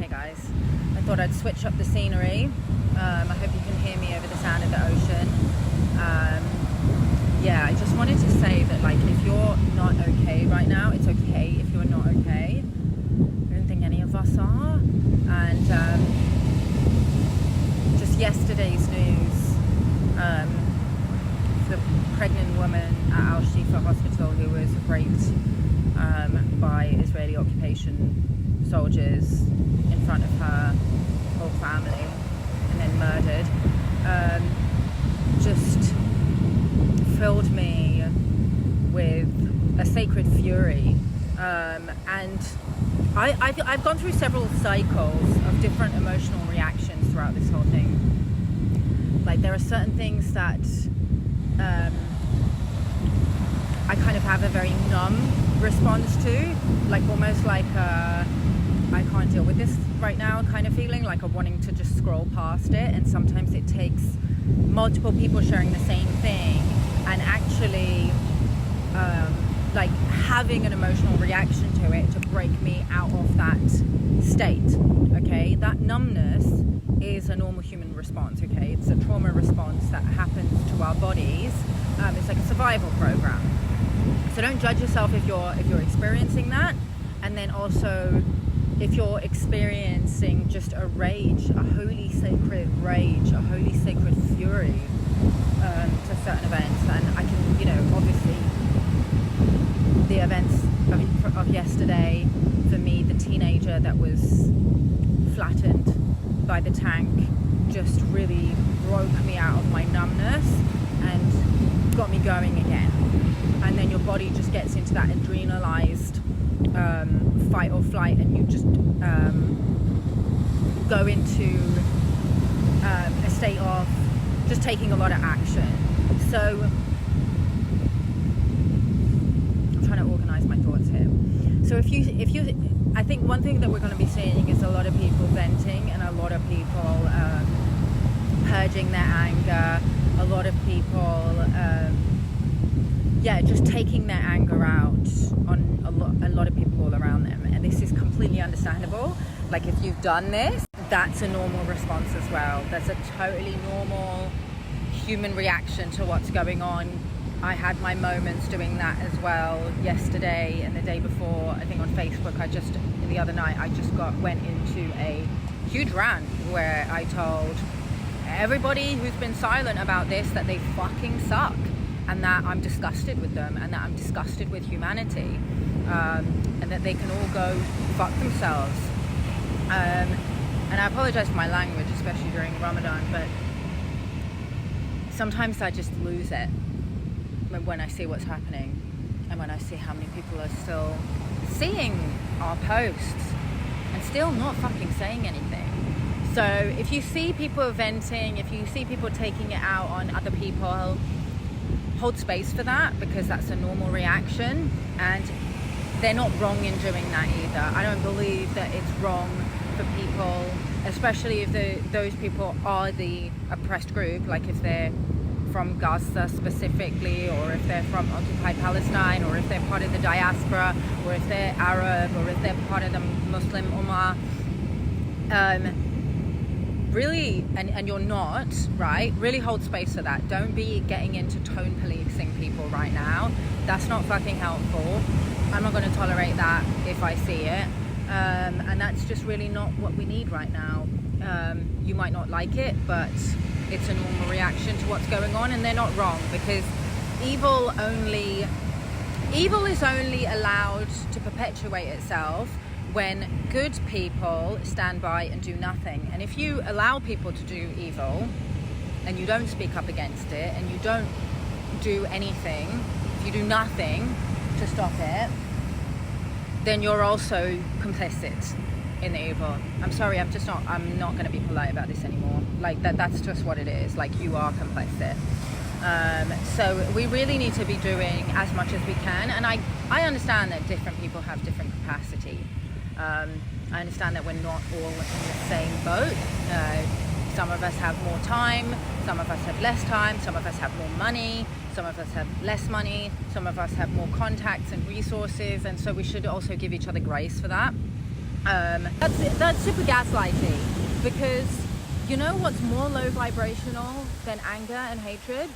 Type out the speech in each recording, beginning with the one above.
Hey guys, I thought I'd switch up the scenery. I hope you can hear me over the sound of the ocean. I just wanted to say that, like, if you're not okay right now, it's okay if you're not okay. I don't think any of us are. And just yesterday's news, the pregnant woman at Al Shifa Hospital who was raped by Israeli occupation soldiers in front of her whole family and then murdered, just filled me with a sacred fury. And I've gone through several cycles of different emotional reactions throughout this whole thing. Like, there are certain things that I kind of have a very numb response to, like almost like I can't deal with this right now kind of feeling, like I'm wanting to just scroll past it. And sometimes it takes multiple people sharing the same thing and actually like having an emotional reaction to it to break me out of that state. Okay, that numbness is a normal human response. Okay, it's a trauma response that happens to our bodies. It's like a survival program. So don't judge yourself if you're experiencing that. And then also, if you're experiencing just a rage, a holy sacred rage, a holy sacred fury to certain events, and I can, obviously the events of yesterday, for me, the teenager that was flattened by the tank just really broke me out of my numbness and got me going again. And then your body just gets into that adrenalized fight or flight, and you just go into a state of just taking a lot of action. So I'm trying to organize my thoughts here. So if you I think one thing that we're going to be seeing is a lot of people venting and a lot of people purging their anger, a lot of people just taking their anger out on a lot of people all around them. And this is completely understandable. Like, if you've done this, that's a normal response as well. That's a totally normal human reaction to what's going on. I had my moments doing that as well yesterday and the day before. I think on Facebook, the other night, I just went into a huge rant where I told everybody who's been silent about this that they fucking suck, and that I'm disgusted with them, and that I'm disgusted with humanity, and that they can all go fuck themselves. And I apologize for my language, especially during Ramadan, but sometimes I just lose it when I see what's happening, and when I see how many people are still seeing our posts and still not fucking saying anything. So if you see people venting, if you see people taking it out on other people, hold space for that, because that's a normal reaction, and they're not wrong in doing that either. I don't believe that it's wrong for people, especially if those people are the oppressed group, like if they're from Gaza specifically, or if they're from occupied Palestine, or if they're part of the diaspora, or if they're Arab, or if they're part of the Muslim Ummah. Really, and you're not, right? Really hold space for that. Don't be getting into tone policing people right now. That's not fucking helpful. I'm not going to tolerate that if I see it. And that's just really not what we need right now. You might not like it, but it's a normal reaction to what's going on, and they're not wrong, because evil is only allowed to perpetuate itself when good people stand by and do nothing. And if you allow people to do evil and you don't speak up against it, and you don't do anything, if you do nothing to stop it, then you're also complicit in the evil. I'm sorry, I'm not going to be polite about this anymore. Like, that's just what it is. Like, you are complicit. So we really need to be doing as much as we can. And I understand that different people have different capacity. I understand that we're not all in the same boat. Some of us have more time, some of us have less time, some of us have more money, some of us have less money, some of us have more contacts and resources, and so we should also give each other grace for that. That's super gaslighty, because you know what's more low vibrational than anger and hatred?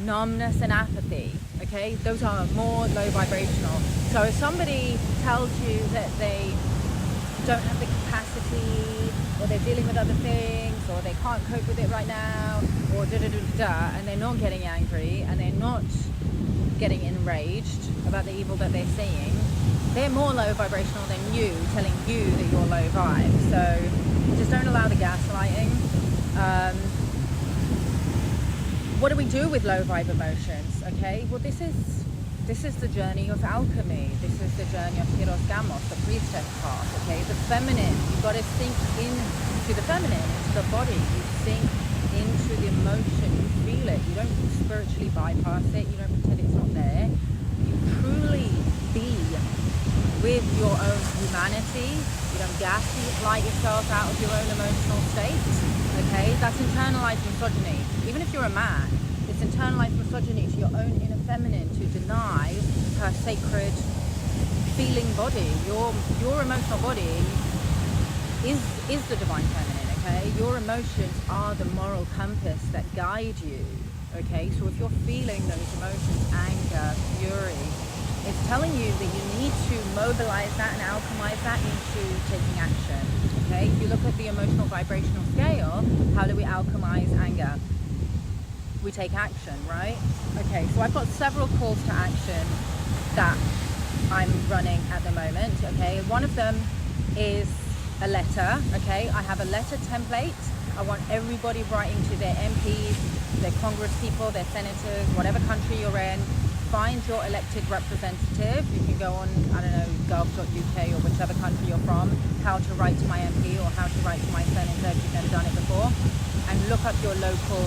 Numbness and apathy. Okay, those are more low vibrational. So if somebody tells you that they don't have the capacity, or they're dealing with other things, or they can't cope with it right now, or and they're not getting angry, and they're not getting enraged about the evil that they're seeing, they're more low vibrational than you, telling you that you're low vibe. So just don't allow the gaslighting. What do we do with low vibe emotions? Okay, well this is the journey of alchemy. This is the journey of Hieros Gamos, the priestess path. Okay, the feminine. You've got to sink into the feminine, into the body. You sink into the emotion. You feel it. You don't spiritually bypass it. You don't pretend it's not there. You truly be with your own humanity. You don't gaslight yourself out of your own emotional state. Okay, that's internalized misogyny. Even if you're a man, it's internalized misogyny to your own inner feminine to deny her sacred feeling body. Your emotional body is the divine feminine. Okay, your emotions are the moral compass that guide you. Okay, so if you're feeling those emotions, anger, fury, it's telling you that you need to mobilize that and alchemize that into taking action. Okay, if you look at the emotional vibrational scale, how do we alchemize anger? We take action, right? Okay, so I've got several calls to action that I'm running at the moment. Okay, one of them is a letter. Okay, I have a letter template. I want everybody writing to their MPs, their Congress people, their senators, whatever country you're in. Find your elected representative. You can go on, I don't know, gov.uk or whichever country you're from, how to write to my MP or how to write to my senator if you've never done it before, and look up your local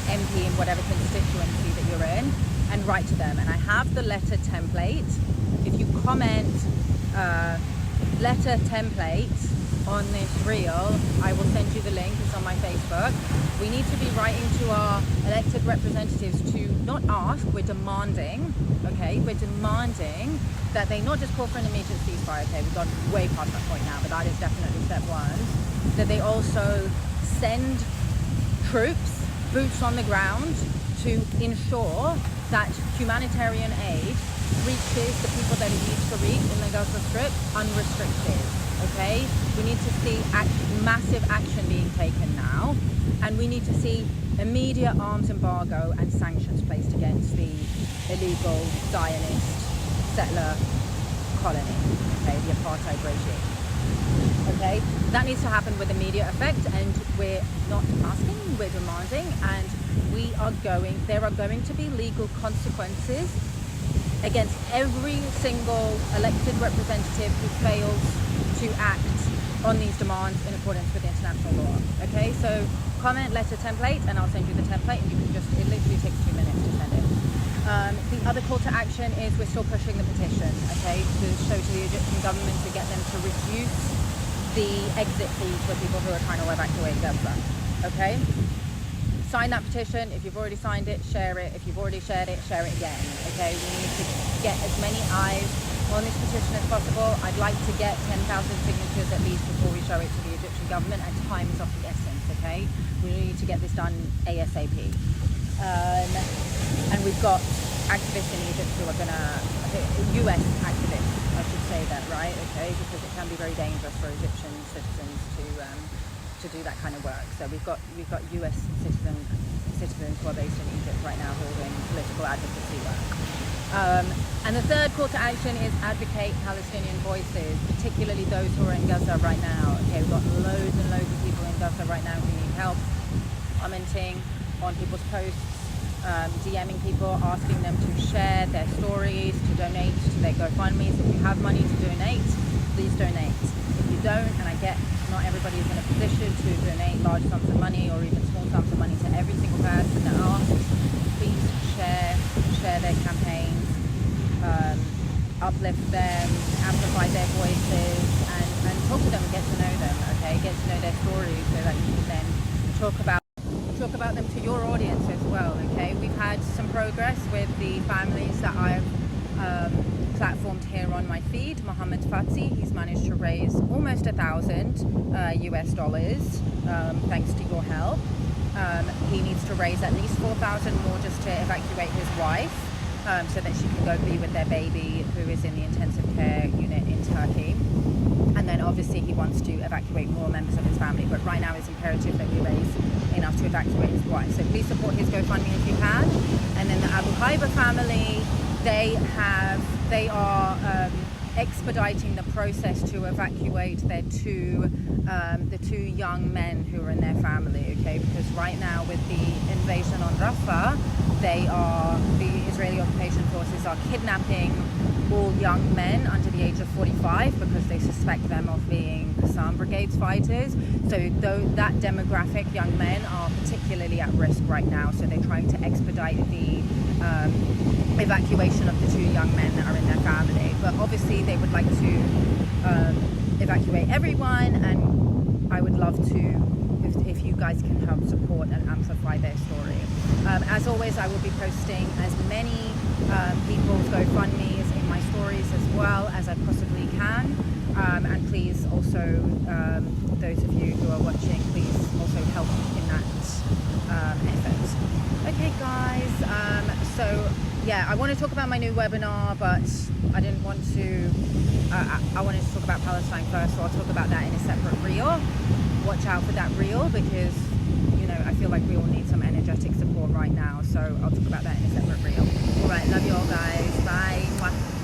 MP in whatever constituency that you're in and write to them. And I have the letter template. If you comment letter template on this reel, I will send you the link. It's on my Facebook. We need to be writing to our elected representatives to not ask, we're demanding, okay, we're demanding that they not just call for an immediate ceasefire, okay, we've gone way past that point now, but that is definitely step one, that they also send troops, boots on the ground, to ensure that humanitarian aid reaches the people that it needs to reach in the Gaza Strip unrestricted. Okay, we need to see massive action being taken now, and we need to see immediate arms embargo and sanctions placed against the illegal Zionist settler colony, okay, the apartheid regime. Okay, that needs to happen with immediate effect, and we're not asking, we're demanding, and there are going to be legal consequences against every single elected representative who fails to act on these demands in accordance with international law. Okay, so comment letter template, and I'll send you the template, and you can it literally takes 2 minutes to send it. The other call to action is we're still pushing the petition, okay, to show to the Egyptian government to get them to reduce the exit fees for people who are trying to evacuate Gaza. Okay, sign that petition. If you've already signed it, share it. If you've already shared it, share it again. Okay, we need to get as many eyes on this petition as possible. I'd like to get 10,000 signatures at least before we show it to the Egyptian government, and time is of the essence. Okay, we need to get this done ASAP. And we've got activists in Egypt who are US activists, I should say that, right? Okay, because it can be very dangerous for Egyptian citizens to do that kind of work. So we've got US citizens who are based in Egypt right now who are doing political advocacy work. And the third call to action is advocate Palestinian voices, particularly those who are in Gaza right now. Okay, we've got loads and loads of people in Gaza right now who need help, commenting on people's posts, DMing people, asking them to share their stories, to donate to their GoFundMes. If you have money to donate, please donate. If you don't, and I get not everybody is in a position to donate large sums of money or even small sums of money to every single person that asks, please share their campaigns, uplift them, amplify their voices, and talk to them and get to know them, okay? Get to know their stories so that you can then talk about them to your audience as well, okay? We've had some progress with the families that I've platformed here on my feed, Mohammed Fatsi. He's managed to raise almost $1,000 US dollars, thanks to your help. He needs to raise at least 4,000 more just to evacuate his wife, so that she can go be with their baby who is in the intensive care unit in Turkey. And then obviously he wants to evacuate more members of his family, but right now it's imperative that we raise enough to evacuate his wife. So please support his GoFundMe if you can. And then the Abu Haiba family, they are expediting the process to evacuate their the two young men who are in their family, okay? Because right now with the invasion on Rafah, the Israeli occupation forces are kidnapping all young men under the age of 45 because they suspect them of being Qassam Brigades fighters. So that demographic, young men, are particularly at risk right now. So they're trying to expedite the evacuation of the two young men that are in their family. But obviously they would like to evacuate everyone, and I would love to, if you guys can help support and amplify their story. As always, I will be posting as many people's GoFundMes in my stories as well as I possibly can. And please also, those of you who are watching, please also help in that effort. Okay guys, so yeah, I want to talk about my new webinar, but I didn't want to, I wanted to talk about Palestine first, so I'll talk about that in a separate reel. Watch out for that reel because, you know, I feel like we all need some energetic support right now, so I'll talk about that in a separate reel. Alright, love you all guys, bye. Mwah.